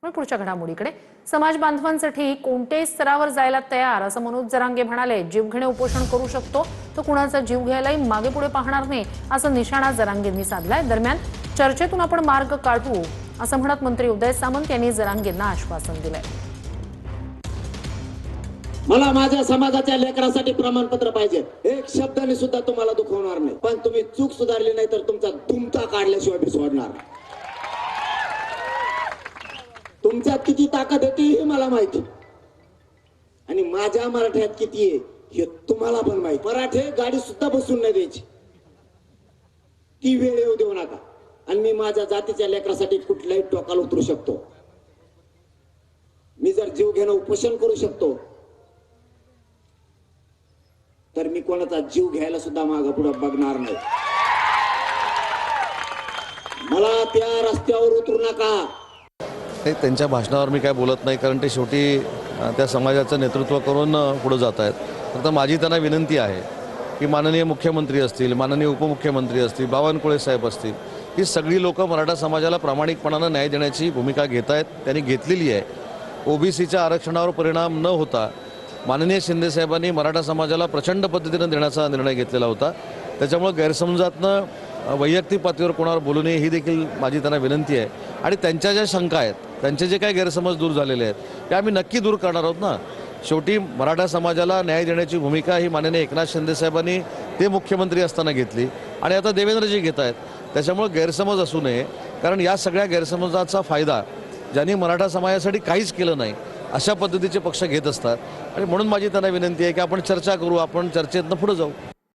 पण पुढच्या घडामोडीकडे, समाज बांधवांसाठी कोणत्याही स्तरावर जायला तयार असं मनोज जरांगे म्हणाले. जीवघेणे उपोषण करू शकतो, तो कुणाचा जीव घ्यायलाही मागे पुढे पाहणार नाही असं निशाणा जरांगेंनी साधलाय. दरम्यान चर्चेतून आपण मार्ग काढू असं म्हणत मंत्री उदय सामंत यांनी जरांगेंना आश्वासन दिलंय. मला माझ्या समाजाच्या लेकरासाठी प्रमाणपत्र पाहिजे. एक शब्दाने सुद्धा तुम्हाला दुखवणार नाही, पण तुम्ही चूक सुधारली नाही तर तुमचा दुमता काढल्याशिवाय मी सोडणार. तुमच्यात किती ताकद येते हे मला माहिती, आणि माझ्या मराठ्यात किती आहे हे तुम्हाला पण माहिती. मराठे गाडी सुद्धा बसून नाही द्यायची, ती वेळ येऊ देऊ नका. आणि मी माझ्या जातीच्या लेकरासाठी कुठल्याही टोकाला उतरू शकतो. मी जर जीव घेणं उपोषण करू शकतो तर मी कोणाचा जीव घ्यायला सुद्धा मागे पुढे बघणार नाही. मला त्या रस्त्यावर उतरू नका. त्यांच्या भाषणावर मी काय बोलत नाही, कारण ते शेवटी त्या समाजाचं नेतृत्व करून पुढे जात आहेत. फक्त माझी त्यांना विनंती आहे की माननीय मुख्यमंत्री असतील, माननीय उपमुख्यमंत्री असतील, बावनकुळे साहेब असतील, ही सगळी लोक मराठा समाजाला प्रामाणिकपणानं न्याय देण्याची भूमिका घेत आहेत, त्यांनी घेतलेली आहे. ओबीसीच्या आरक्षणावर परिणाम न होता माननीय शिंदेसाहेबांनी मराठा समाजाला प्रचंड पद्धतीनं देण्याचा निर्णय घेतलेला होता. त्याच्यामुळे गैरसमजातनं वैयक्तिक पातळीवर कोणावर बोलू नये ही देखील माझी त्यांना विनंती आहे. आणि त्यांच्या ज्या शंका आहेत, त्यांचे जे काही गैरसमज दूर झालेले आहेत ते आम्ही नक्की दूर करणार आहोत ना. शेवटी मराठा समाजाला न्याय देण्याची भूमिका ही माननीय एकनाथ शिंदेसाहेबांनी ते मुख्यमंत्री असताना घेतली आणि आता देवेंद्रजी घेत आहेत. त्याच्यामुळे गैरसमज असू नये, कारण या सगळ्या गैरसमजाचा फायदा ज्यांनी मराठा समाजासाठी काहीच केलं नाही अशा पद्धतीचे पक्ष घेत असतात. आणि म्हणून माझी त्यांना विनंती आहे की आपण चर्चा करू, आपण चर्चेतनं पुढे जाऊ.